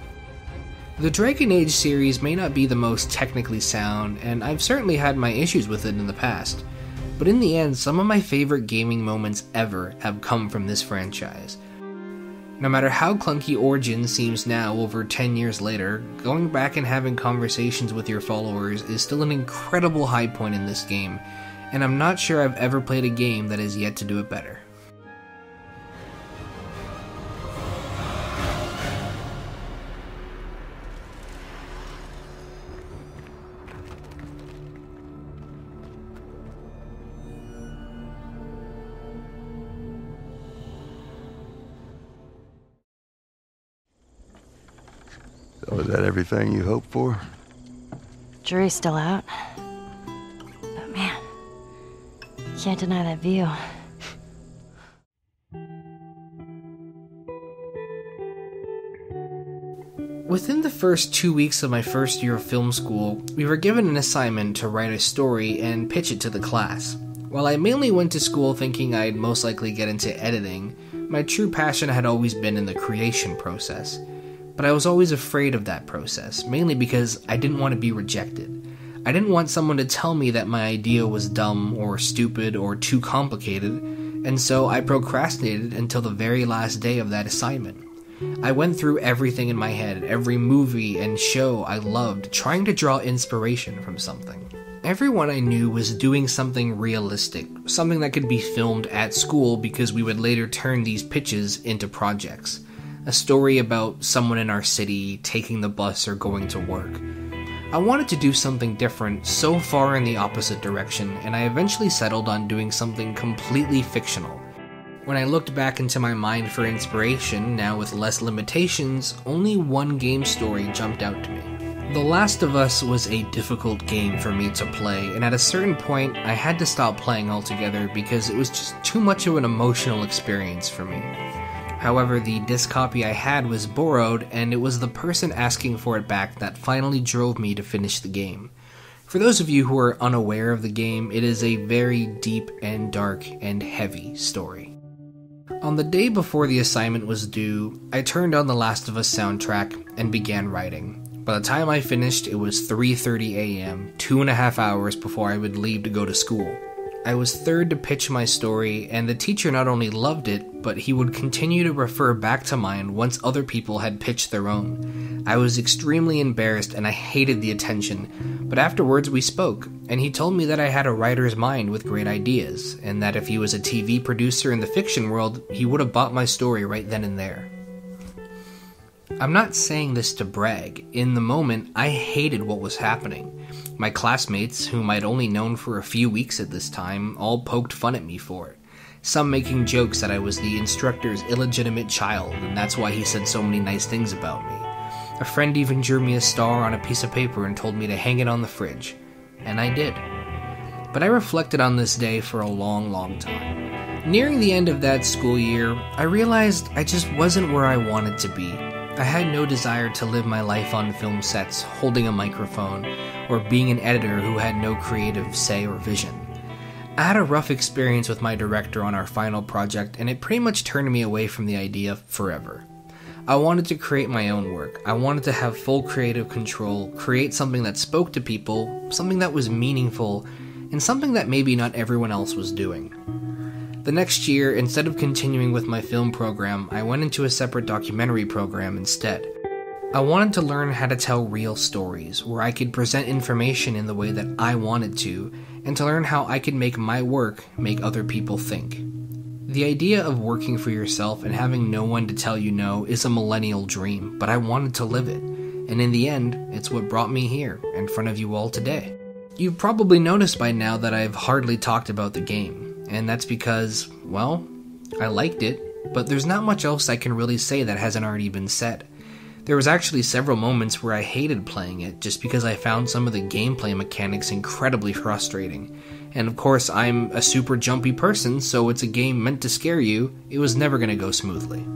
The Dragon Age series may not be the most technically sound, and I've certainly had my issues with it in the past, but in the end, some of my favorite gaming moments ever have come from this franchise. No matter how clunky Origins seems now over 10 years later, going back and having conversations with your followers is still an incredible high point in this game, and I'm not sure I've ever played a game that has yet to do it better. So is that everything you hoped for? Jury's still out. But man, can't deny that view. Within the first 2 weeks of my first year of film school, we were given an assignment to write a story and pitch it to the class. While I mainly went to school thinking I'd most likely get into editing, my true passion had always been in the creation process. But I was always afraid of that process, mainly because I didn't want to be rejected. I didn't want someone to tell me that my idea was dumb or stupid or too complicated, and so I procrastinated until the very last day of that assignment. I went through everything in my head, every movie and show I loved, trying to draw inspiration from something. Everyone I knew was doing something realistic, something that could be filmed at school because we would later turn these pitches into projects. A story about someone in our city taking the bus or going to work. I wanted to do something different, so far in the opposite direction, and I eventually settled on doing something completely fictional. When I looked back into my mind for inspiration, now with less limitations, only one game story jumped out to me. The Last of Us was a difficult game for me to play, and at a certain point, I had to stop playing altogether because it was just too much of an emotional experience for me. However, the disc copy I had was borrowed, and it was the person asking for it back that finally drove me to finish the game. For those of you who are unaware of the game, it is a very deep and dark and heavy story. On the day before the assignment was due, I turned on the Last of Us soundtrack and began writing. By the time I finished, it was 3:30 a.m., 2.5 hours before I would leave to go to school. I was third to pitch my story, and the teacher not only loved it, but he would continue to refer back to mine once other people had pitched their own. I was extremely embarrassed and I hated the attention, but afterwards we spoke, and he told me that I had a writer's mind with great ideas, and that if he was a TV producer in the fiction world, he would have bought my story right then and there. I'm not saying this to brag. In the moment, I hated what was happening. My classmates, whom I'd only known for a few weeks at this time, all poked fun at me for it. Some making jokes that I was the instructor's illegitimate child, and that's why he said so many nice things about me. A friend even drew me a star on a piece of paper and told me to hang it on the fridge. And I did. But I reflected on this day for a long time. Nearing the end of that school year, I realized I just wasn't where I wanted to be. I had no desire to live my life on film sets, holding a microphone, or being an editor who had no creative say or vision. I had a rough experience with my director on our final project, and it pretty much turned me away from the idea forever. I wanted to create my own work. I wanted to have full creative control, create something that spoke to people, something that was meaningful, and something that maybe not everyone else was doing. The next year, instead of continuing with my film program, I went into a separate documentary program instead. I wanted to learn how to tell real stories, where I could present information in the way that I wanted to, and to learn how I could make my work make other people think. The idea of working for yourself and having no one to tell you no is a millennial dream, but I wanted to live it, and in the end, it's what brought me here, in front of you all today. You've probably noticed by now that I've hardly talked about the game. And that's because, well, I liked it, but there's not much else I can really say that hasn't already been said. There was actually several moments where I hated playing it just because I found some of the gameplay mechanics incredibly frustrating. And of course, I'm a super jumpy person, so it's a game meant to scare you. It was never going to go smoothly.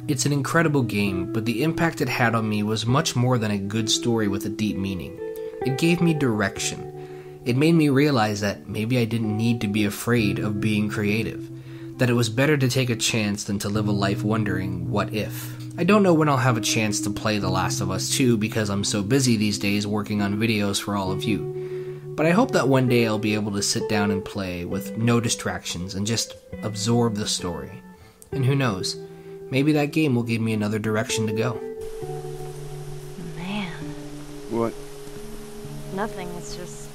It's an incredible game, but the impact it had on me was much more than a good story with a deep meaning. It gave me direction. It made me realize that maybe I didn't need to be afraid of being creative. That it was better to take a chance than to live a life wondering, what if? I don't know when I'll have a chance to play The Last of Us 2 because I'm so busy these days working on videos for all of you. But I hope that one day I'll be able to sit down and play with no distractions and just absorb the story. And who knows, maybe that game will give me another direction to go. Man. What? Nothing, it's just...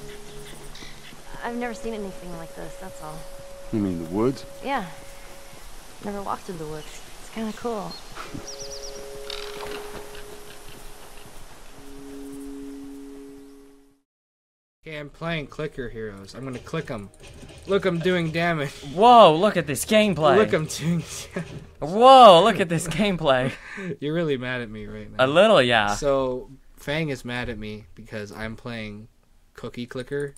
I've never seen anything like this, that's all. You mean the woods? Yeah. Never walked through the woods. It's kinda cool. Okay, I'm playing Clicker Heroes. I'm gonna click them. Look, I'm doing damage. Whoa, look at this gameplay. Look, I'm doing Whoa, look at this gameplay. You're really mad at me right now. A little, yeah. So, Fang is mad at me because I'm playing Cookie Clicker,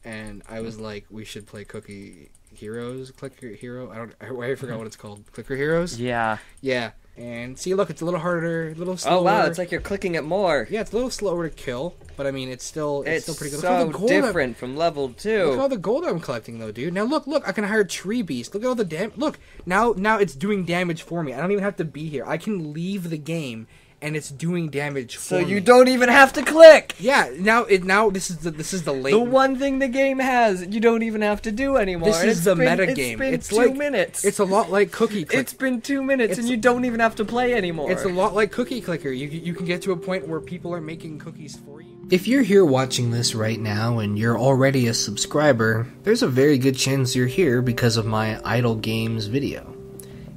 and I was like, we should play Cookie Heroes, Clicker Hero. I forgot what it's called. Clicker Heroes? Yeah. Yeah. And see, look, it's a little harder, a little slower. Oh wow, it's like you're clicking it more. Yeah, it's a little slower to kill, but I mean, it's still pretty good. So look different from level 2. Look at all the gold I'm collecting, though, dude. Now look, I can hire Tree Beast. Look at all the damage. Look, now it's doing damage for me. I don't even have to be here. I can leave the game, and it's doing damage for me. So you don't even have to click. Yeah, now this is the late. The one thing the game has, you don't even have to do anymore. This is the meta game. It's been 2 minutes. It's a lot like Cookie Clicker. It's been 2 minutes, and you don't even have to play anymore. It's a lot like Cookie Clicker. You can get to a point where people are making cookies for you. If you're here watching this right now and you're already a subscriber, there's a very good chance you're here because of my Idle Games video.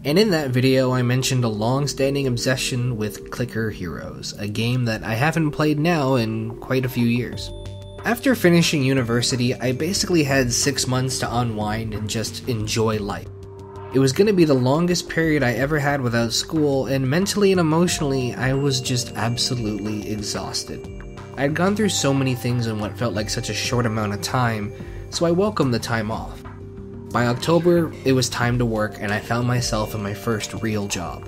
And in that video, I mentioned a long-standing obsession with Clicker Heroes, a game that I haven't played now in quite a few years. After finishing university, I basically had 6 months to unwind and just enjoy life. It was going to be the longest period I ever had without school, and mentally and emotionally, I was just absolutely exhausted. I had gone through so many things in what felt like such a short amount of time, so I welcomed the time off. By October, it was time to work, and I found myself in my first real job.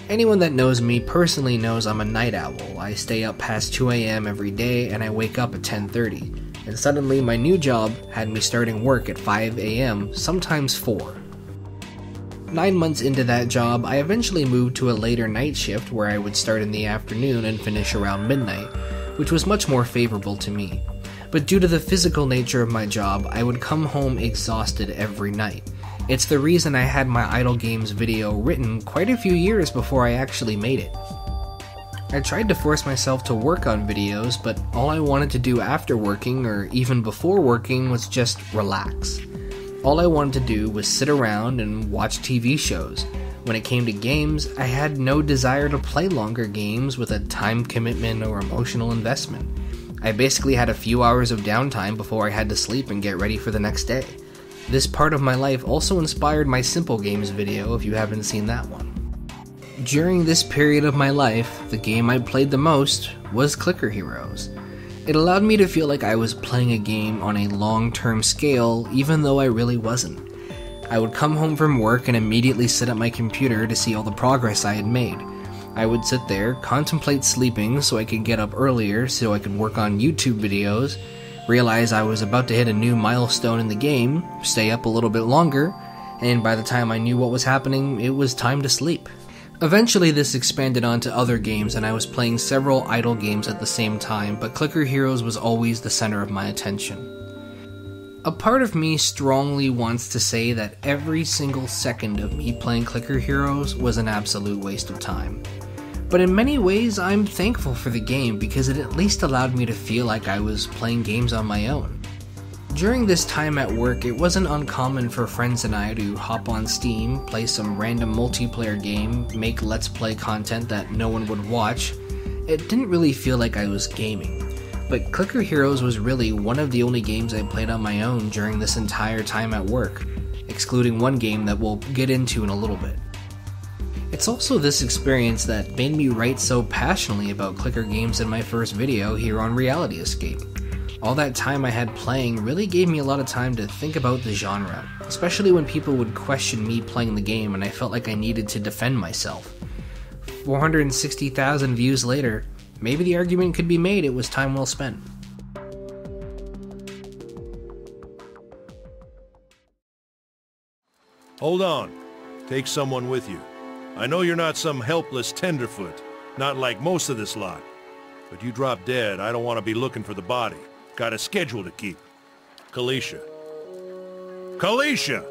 Anyone that knows me personally knows I'm a night owl. I stay up past 2 a.m. every day, and I wake up at 10:30. And suddenly, my new job had me starting work at 5 a.m., sometimes 4. 9 months into that job, I eventually moved to a later night shift where I would start in the afternoon and finish around midnight, which was much more favorable to me. But due to the physical nature of my job, I would come home exhausted every night. It's the reason I had my Idle Games video written quite a few years before I actually made it. I tried to force myself to work on videos, but all I wanted to do after working, or even before working, was just relax. All I wanted to do was sit around and watch TV shows. When it came to games, I had no desire to play longer games with a time commitment or emotional investment. I basically had a few hours of downtime before I had to sleep and get ready for the next day. This part of my life also inspired my Simple Games video, if you haven't seen that one. During this period of my life, the game I played the most was Clicker Heroes. It allowed me to feel like I was playing a game on a long-term scale, even though I really wasn't. I would come home from work and immediately sit at my computer to see all the progress I had made. I would sit there, contemplate sleeping so I could get up earlier so I could work on YouTube videos, realize I was about to hit a new milestone in the game, stay up a little bit longer, and by the time I knew what was happening, it was time to sleep. Eventually this expanded onto other games and I was playing several idle games at the same time, but Clicker Heroes was always the center of my attention. A part of me strongly wants to say that every single second of me playing Clicker Heroes was an absolute waste of time. But in many ways, I'm thankful for the game because it at least allowed me to feel like I was playing games on my own. During this time at work, it wasn't uncommon for friends and I to hop on Steam, play some random multiplayer game, make Let's Play content that no one would watch. It didn't really feel like I was gaming. But Clicker Heroes was really one of the only games I played on my own during this entire time at work, excluding one game that we'll get into in a little bit. It's also this experience that made me write so passionately about clicker games in my first video here on Reality Escape. All that time I had playing really gave me a lot of time to think about the genre, especially when people would question me playing the game and I felt like I needed to defend myself. 460,000 views later, maybe the argument could be made it was time well spent. Hold on. Take someone with you. I know you're not some helpless tenderfoot, not like most of this lot. But you drop dead, I don't want to be looking for the body. Got a schedule to keep. Kalisha. Kalisha!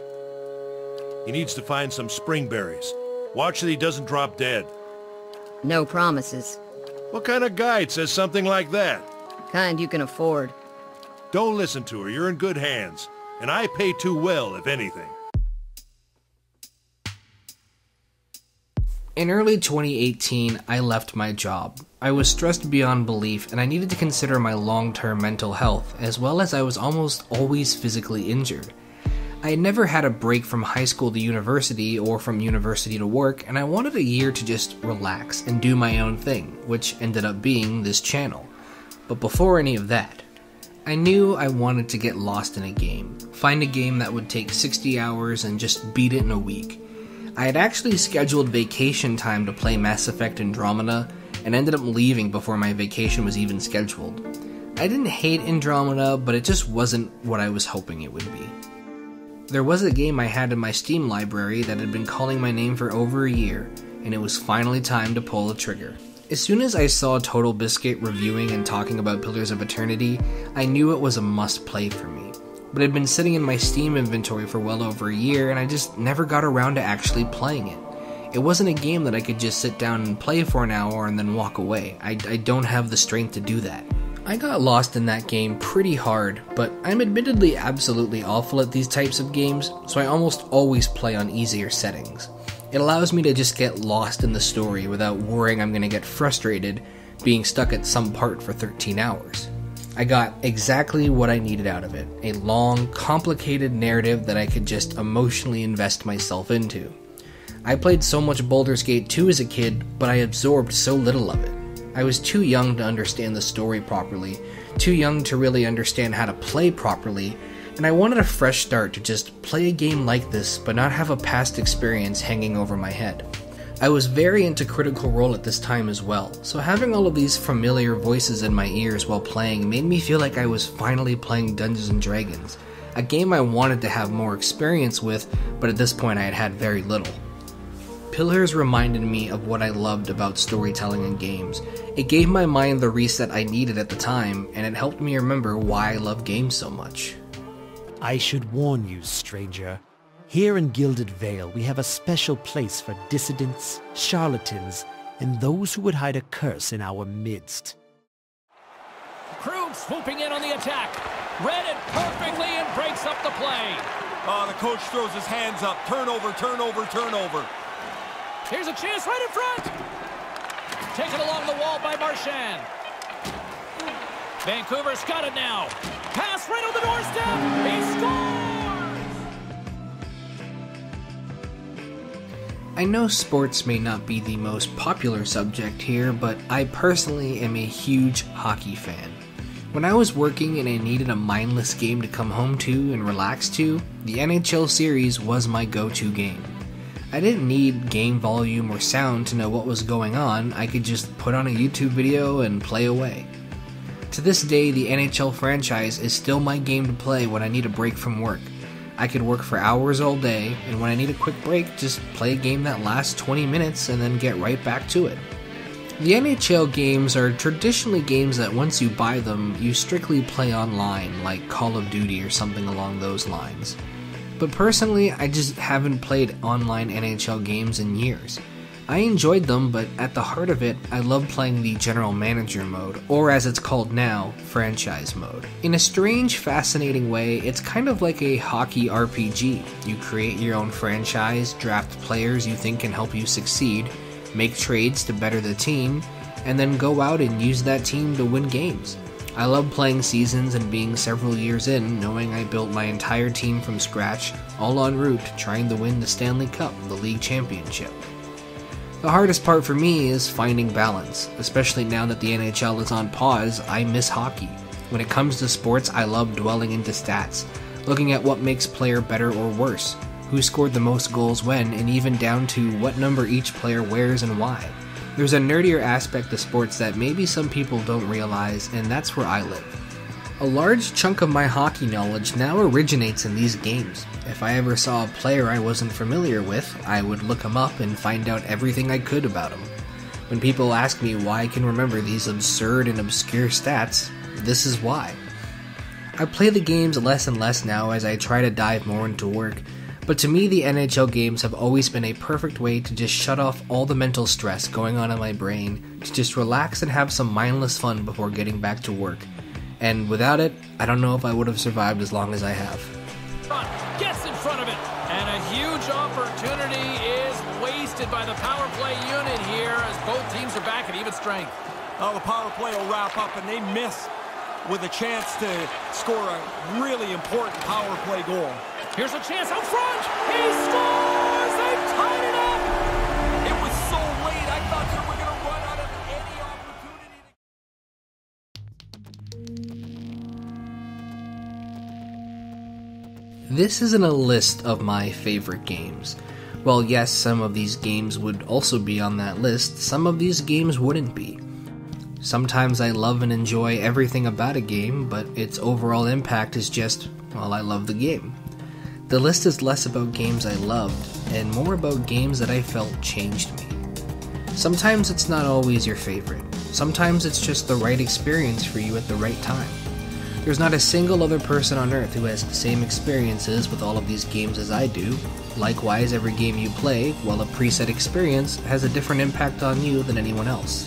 He needs to find some springberries. Watch that he doesn't drop dead. No promises. What kind of guide says something like that? Kind you can afford. Don't listen to her, you're in good hands. And I pay too well, if anything. In early 2018, I left my job. I was stressed beyond belief and I needed to consider my long-term mental health, as well as I was almost always physically injured. I had never had a break from high school to university or from university to work, and I wanted a year to just relax and do my own thing, which ended up being this channel. But before any of that, I knew I wanted to get lost in a game, find a game that would take 60 hours and just beat it in a week. I had actually scheduled vacation time to play Mass Effect Andromeda, and ended up leaving before my vacation was even scheduled. I didn't hate Andromeda, but it just wasn't what I was hoping it would be. There was a game I had in my Steam library that had been calling my name for over a year, and it was finally time to pull the trigger. As soon as I saw Total Biscuit reviewing and talking about Pillars of Eternity, I knew it was a must-play for me. But it had been sitting in my Steam inventory for well over a year, and I just never got around to actually playing it. It wasn't a game that I could just sit down and play for an hour and then walk away. I don't have the strength to do that. I got lost in that game pretty hard, but I'm admittedly absolutely awful at these types of games, so I almost always play on easier settings. It allows me to just get lost in the story without worrying I'm gonna get frustrated being stuck at some part for 13 hours. I got exactly what I needed out of it, a long, complicated narrative that I could just emotionally invest myself into. I played so much Baldur's Gate 2 as a kid, but I absorbed so little of it. I was too young to understand the story properly, too young to really understand how to play properly, and I wanted a fresh start to just play a game like this but not have a past experience hanging over my head. I was very into Critical Role at this time as well, so having all of these familiar voices in my ears while playing made me feel like I was finally playing Dungeons & Dragons, a game I wanted to have more experience with, but at this point I had had very little. Pillars reminded me of what I loved about storytelling in games. It gave my mind the reset I needed at the time, and it helped me remember why I love games so much. I should warn you, stranger. Here in Gilded Vale, we have a special place for dissidents, charlatans, and those who would hide a curse in our midst. Krug swooping in on the attack. Read it perfectly and breaks up the play. Oh, the coach throws his hands up. Turnover, turnover, turnover. Here's a chance right in front. Taken along the wall by Marchand. Vancouver's got it now. Pass right on the doorstep. He scores! I know sports may not be the most popular subject here, but I personally am a huge hockey fan. When I was working and I needed a mindless game to come home to and relax to, the NHL series was my go-to game. I didn't need game volume or sound to know what was going on, I could just put on a YouTube video and play away. To this day, the NHL franchise is still my game to play when I need a break from work. I could work for hours all day, and when I need a quick break, just play a game that lasts 20 minutes and then get right back to it. The NHL games are traditionally games that once you buy them, you strictly play online, like Call of Duty or something along those lines. But personally, I just haven't played online NHL games in years. I enjoyed them, but at the heart of it, I love playing the General Manager mode, or as it's called now, Franchise mode. In a strange, fascinating way, it's kind of like a hockey RPG. You create your own franchise, draft players you think can help you succeed, make trades to better the team, and then go out and use that team to win games. I love playing seasons and being several years in, knowing I built my entire team from scratch, all en route trying to win the Stanley Cup, the league championship. The hardest part for me is finding balance, especially now that the NHL is on pause. I miss hockey. When it comes to sports, I love dwelling into stats, looking at what makes player better or worse, who scored the most goals when, and even down to what number each player wears and why. There's a nerdier aspect to sports that maybe some people don't realize, and that's where I live. A large chunk of my hockey knowledge now originates in these games. If I ever saw a player I wasn't familiar with, I would look him up and find out everything I could about him. When people ask me why I can remember these absurd and obscure stats, this is why. I play the games less and less now as I try to dive more into work, but to me the NHL games have always been a perfect way to just shut off all the mental stress going on in my brain, to just relax and have some mindless fun before getting back to work. And without it, I don't know if I would have survived as long as I have. Gets in front of it, and a huge opportunity is wasted by the power play unit here as both teams are back at even strength. Oh, the power play will wrap up, and they miss with a chance to score a really important power play goal. Here's a chance out front. He scores! They tied it up! It was so late, I thought they were going to run out of any opportunity. This isn't a list of my favorite games. While yes, some of these games would also be on that list, some of these games wouldn't be. Sometimes I love and enjoy everything about a game, but its overall impact is just, well, I love the game. The list is less about games I loved, and more about games that I felt changed me. Sometimes it's not always your favorite. Sometimes it's just the right experience for you at the right time. There's not a single other person on Earth who has the same experiences with all of these games as I do. Likewise, every game you play, while a preset experience, has a different impact on you than anyone else.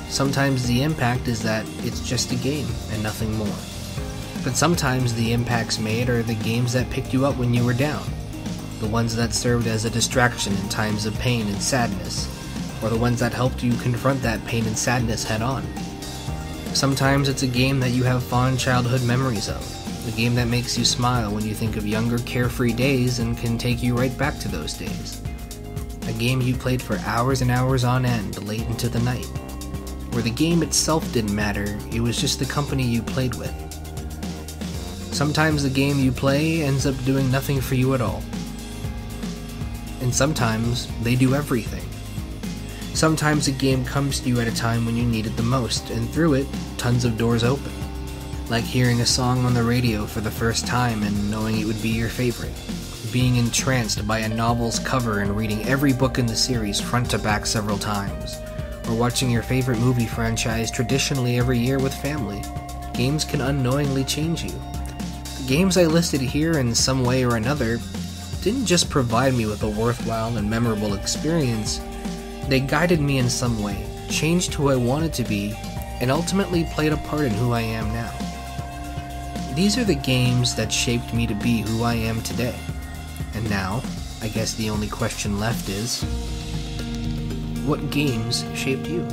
Sometimes the impact is that it's just a game and nothing more. But sometimes the impacts made are the games that picked you up when you were down, the ones that served as a distraction in times of pain and sadness, or the ones that helped you confront that pain and sadness head on. Sometimes it's a game that you have fond childhood memories of, a game that makes you smile when you think of younger carefree days and can take you right back to those days. A game you played for hours and hours on end, late into the night, where the game itself didn't matter, it was just the company you played with. Sometimes the game you play ends up doing nothing for you at all. And sometimes they do everything. Sometimes a game comes to you at a time when you need it the most, and through it, tons of doors open. Like hearing a song on the radio for the first time and knowing it would be your favorite. Being entranced by a novel's cover and reading every book in the series front to back several times. Or watching your favorite movie franchise traditionally every year with family. Games can unknowingly change you. The games I listed here in some way or another didn't just provide me with a worthwhile and memorable experience, they guided me in some way, changed who I wanted to be, and ultimately played a part in who I am now. These are the games that shaped me to be who I am today. And now, I guess the only question left is, what games shaped you?